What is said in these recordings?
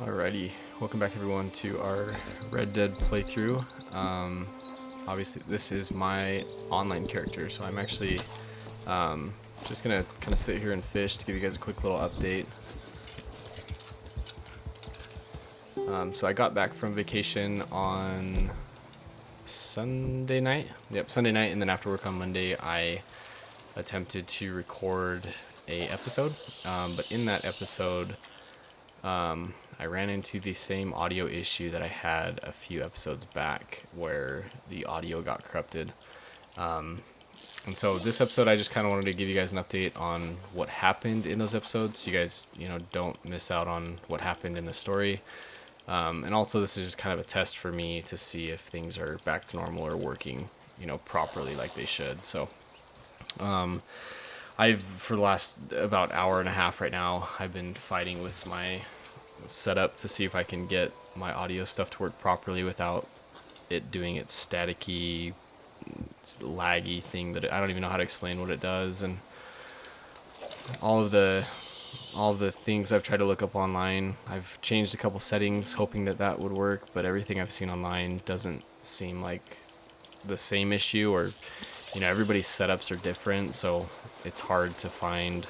Alrighty, welcome back everyone to our Red Dead playthrough. Obviously this is my online character, so I'm actually just gonna kind of sit here and fish to give you guys a quick little update. So I got back from vacation on Sunday night. Yep, Sunday night, and then after work on Monday, I attempted to record a episode. But in that episode, I ran into the same audio issue that I had a few episodes back where the audio got corrupted. And so this episode, I just kind of wanted to give you guys an update on what happened in those episodes so you guys, don't miss out on what happened in the story. And also this is just kind of a test for me to see if things are back to normal or working, properly like they should. So, for the last about hour and a half right now, I've been fighting with my setup to see if I can get my audio stuff to work properly without it doing its staticky, laggy thing that I don't even know how to explain what it does, and all of the things I've tried to look up online. I've changed a couple settings hoping that would work, but everything I've seen online doesn't seem like the same issue, or everybody's setups are different, so it's hard to find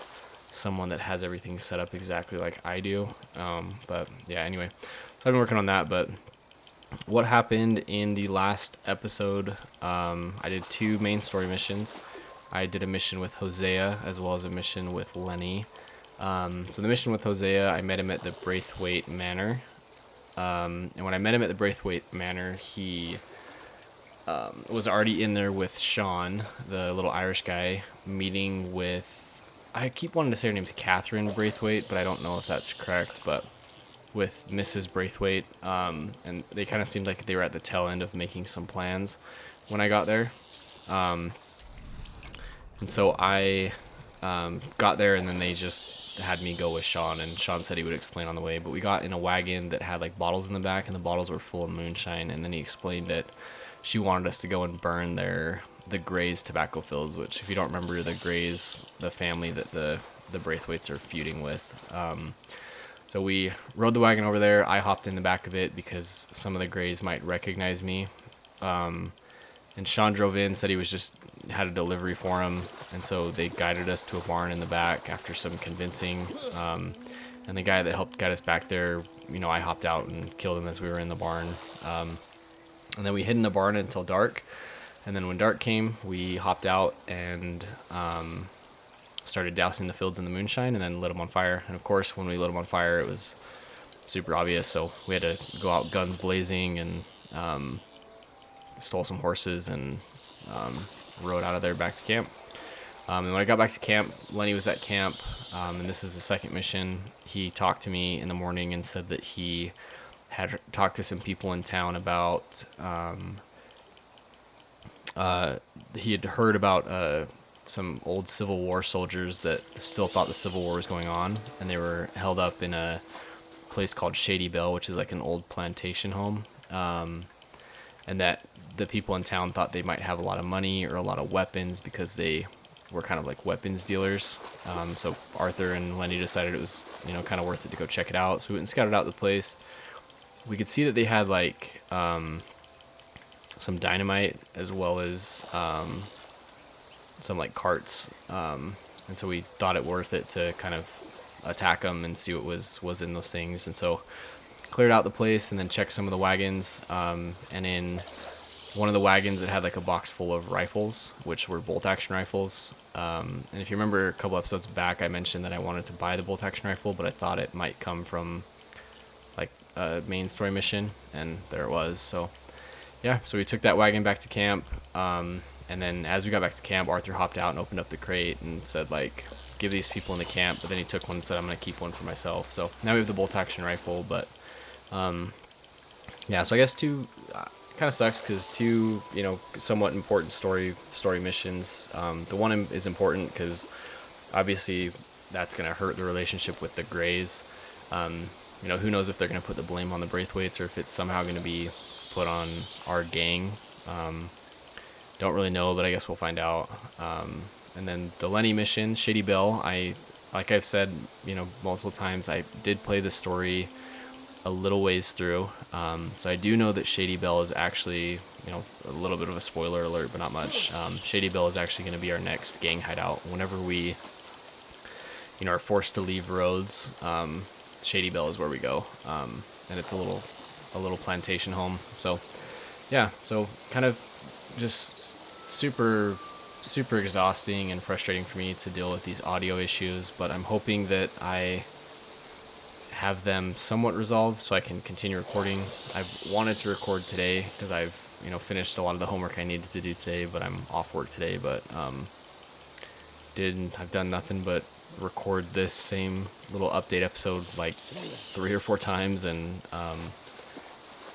someone that has everything set up exactly like I do. But yeah, anyway, so I've been working on that. But what happened in the last episode, I did 2 main story missions. I did a mission with Hosea as well as a mission with Lenny. So the mission with Hosea, I met him at the Braithwaite Manor. And when I met him at the Braithwaite Manor, he was already in there with Sean, the little Irish guy, meeting with, I keep wanting to say her name's Catherine Braithwaite, but I don't know if that's correct, but with Mrs. Braithwaite, and they kind of seemed like they were at the tail end of making some plans when I got there. And so I got there, and then they just had me go with Sean, and Sean said he would explain on the way, but we got in a wagon that had like bottles in the back, and the bottles were full of moonshine, and then he explained that she wanted us to go and burn the Grays tobacco fields, which, if you don't remember, the Grays, the family that the Braithwaites are feuding with. So we rode the wagon over there. I hopped in the back of it because some of the Grays might recognize me. And Sean drove in, said he was just had a delivery for him, and so they guided us to a barn in the back after some convincing. And the guy that helped guide us back there, I hopped out and killed him as we were in the barn. And then we hid in the barn until dark. And then when dark came, we hopped out and started dousing the fields in the moonshine and then lit them on fire. And of course, when we lit them on fire, it was super obvious. So we had to go out guns blazing and stole some horses and rode out of there back to camp. And when I got back to camp, Lenny was at camp. And this is the second mission. He talked to me in the morning and said that he had talked to some people in town about he had heard about some old Civil War soldiers that still thought the Civil War was going on, and they were held up in a place called Shady Bell, which is like an old plantation home, and that the people in town thought they might have a lot of money or a lot of weapons because they were kind of like weapons dealers. So Arthur and Lenny decided it was kind of worth it to go check it out. So we went and scouted out the place. We could see that they had like some dynamite as well as some like carts, and so we thought it worth it to kind of attack them and see what was in those things. And so cleared out the place and then checked some of the wagons, and in one of the wagons it had like a box full of rifles, which were bolt action rifles. And if you remember a couple episodes back, I mentioned that I wanted to buy the bolt action rifle, but I thought it might come from like a main story mission, and there it was. So yeah, so we took that wagon back to camp, and then as we got back to camp, Arthur hopped out and opened up the crate and said, like, give these people in the camp, but then he took one and said, I'm going to keep one for myself. So now we have the bolt action rifle, but yeah, so I guess 2 kind of sucks because 2 somewhat important story missions. The one is important because obviously that's going to hurt the relationship with the Grays. Who knows if they're going to put the blame on the Braithwaites or if it's somehow going to be put on our gang. Don't really know, but I guess we'll find out. And then the Lenny mission, Shady Bell, like I've said, multiple times, I did play the story a little ways through. So I do know that Shady Belle is actually, a little bit of a spoiler alert, but not much. Shady Belle is actually going to be our next gang hideout. Whenever we, are forced to leave Rhodes, Shady Belle is where we go. And it's a little plantation home. So yeah, so kind of just super exhausting and frustrating for me to deal with these audio issues, but I'm hoping that I have them somewhat resolved so I can continue recording. I've wanted to record today because I've finished a lot of the homework I needed to do today, but I'm off work today. But I've done nothing but record this same little update episode like 3 or 4 times, and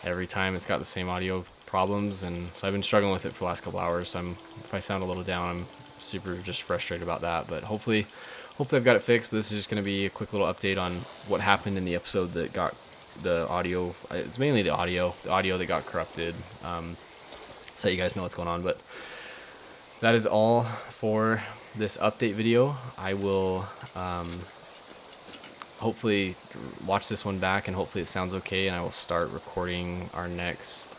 every time it's got the same audio problems, and so I've been struggling with it for the last couple hours. So if I sound a little down, I'm super just frustrated about that, but hopefully I've got it fixed. But this is just going to be a quick little update on what happened in the episode that got the audio. It's mainly the audio that got corrupted, so that you guys know what's going on. But that is all for this update video. I will hopefully watch this one back, and hopefully it sounds okay, and I will start recording our next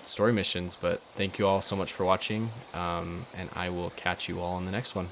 story missions. But thank you all so much for watching, and I will catch you all in the next one.